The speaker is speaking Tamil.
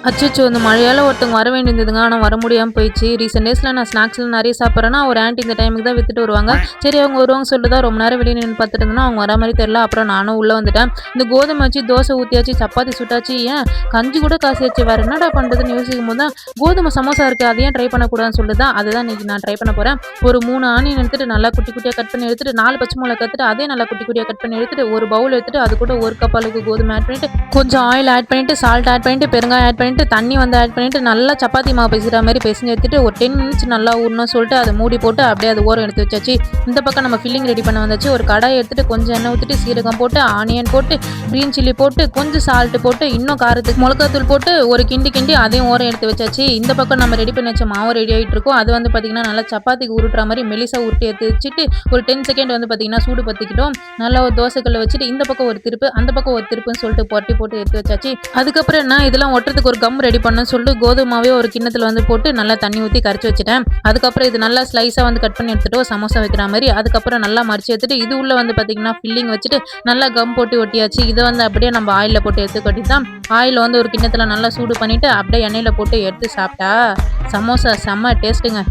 அச்சச்சோ! இந்த மழையால ஒருத்தவங்க வர வேண்டியிருந்ததுங்க. ஆனா வர முடியாம போயிடுச்சு. ரீசென்ட் டேஸ்ல நான் ஸ்நாக்ஸ்லாம் நெறைய சாப்பிட்றேன்னா, ஒரு ஆன்டி இந்த டைமுக்கு தான் வித்துட்டு வருவாங்க. சரி அவங்க வருவாங்கன்னு சொல்லிட்டு தான் ரொம்ப நேரம் வெளிய நின்னு பார்த்துட்டு இருந்தேன்னா, அவங்க வர மாரி தெரியல. அப்புறம் நானும் உள்ள வந்துட்டேன். இந்த கோதுமை வச்சு தோசை ஊத்தியாச்சு, சப்பாத்தி சுட்டாச்சு, ஏன் கஞ்சி கூட காசியாச்சு. வேற என்னடா பண்றதுன்னு யோசிக்கும்போது தான், கோதுமை சமோசா இருக்கு. அத ஏன் ட்ரை பண்ணக்கூடாதுன்னு சொல்லிட்டு தான், அதுதான் இன்னைக்கு நான் ட்ரை பண்ண போறேன். ஒரு 3 ஆனியன் எடுத்துட்டு நல்லா குட்டி குட்டியா கட் பண்ணி எடுத்துட்டு, 4 பச்சை மிளகா எடுத்துட்டு, அதையும் நல்லா குட்டி குட்டியா கட் பண்ணி எடுத்துட்டு, ஒரு பவுல் எடுத்துட்டு, அது கூட 1 கப் அளவுக்கு கோதுமை ஆட் பண்ணிட்டு, கொஞ்சம் ஆயில் ஆட் பண்ணிட்டு, சால்ட் ஆட் பண்ணிட்டு, பெருங்காயம் ஆட் பண்ணிட்டு, தண்ணி வந்து ஆட் பண்ணிட்டு, நல்லா சப்பாத்தி மாவு பெசைற மாரி பெசஞ்சு எடுத்துட்டு, ஒரு 10 மினிட்ஸ் நல்லா ஊறணும்னு சொல்லிட்டு அத மூடி போட்டு அப்படியே அது ஓரம் எடுத்து வச்சாச்சு. இந்த பக்கம் நம்ம ஃபில்லிங் ரெடி பண்ண வந்தாச்சு. ஒரு கடாய் எடுத்துட்டு கொஞ்சம் எண்ணெய் ஊத்திட்டு, சீரகம் போட்டு, ஆனியன் போட்டு, கிரீன் சில்லி போட்டு, கொஞ்சம் சால்ட் போட்டு, இன்னும் காரத்துக்கு மொளகாத்தூள் போட்டு, ஒரு கிண்டி கிண்டி அதையும் ஓரம் எடுத்து வச்சாச்சு. இந்த பக்கம் நம்ம ரெடி பண்ணி வச்ச மாவு ரெடி ஆயிட்டு இருக்கும். அது வந்து பார்த்தீங்கன்னா, நல்லா சப்பாத்திக்கு உருட்டுற மாரி மெலிசா உருட்டி எடுத்து வச்சுட்டு, ஒரு 10 செகண்ட் வந்து பார்த்தீங்கன்னா, சூடு பத்திக்கிட்டோம். நல்லா ஒரு தோசைக்கல்ல வச்சுட்டு, இந்த பக்கம் ஒரு திருப்பு, அந்த பக்கம் ஒரு திருப்புன்னு சொல்லிட்டு பொரட்டி போட்டு எடுத்து வச்சாச்சு. அதுக்கப்புறம் என்ன இதெல்லாம் ஒட்டுறதுக்கு ஒரு கம் ரெடி பண்ணணும்னு சொல்லிட்டு கோதுமாவே ஒரு கிண்ணத்துல வந்து போட்டு நல்லா தண்ணி ஊத்தி கரைச்சு வச்சுட்டேன். அதுக்கப்புறம் இது நல்லா ஸ்லைஸா வந்து கட் பண்ணி எடுத்துட்டு சமோசா வைக்கிற மாரி அதுக்கப்புறம் நல்லா மடிச்சு எடுத்துட்டு இது உள்ள வந்து பார்த்தீங்கன்னா ஃபில்லிங் வச்சுட்டு நல்லா கம் போட்டு ஒட்டியாச்சு. இத வந்து அப்படியே நம்ம ஆயில்ல போட்டு எடுத்து கொட்டிதான் ஆயில் வந்து ஒரு கிண்ணத்துல நல்லா சூடு பண்ணிட்டு அப்படியே எண்ணெயில போட்டு எடுத்து சாப்பிட்டா சமோசா செம்ம டேஸ்ட்டுங்க.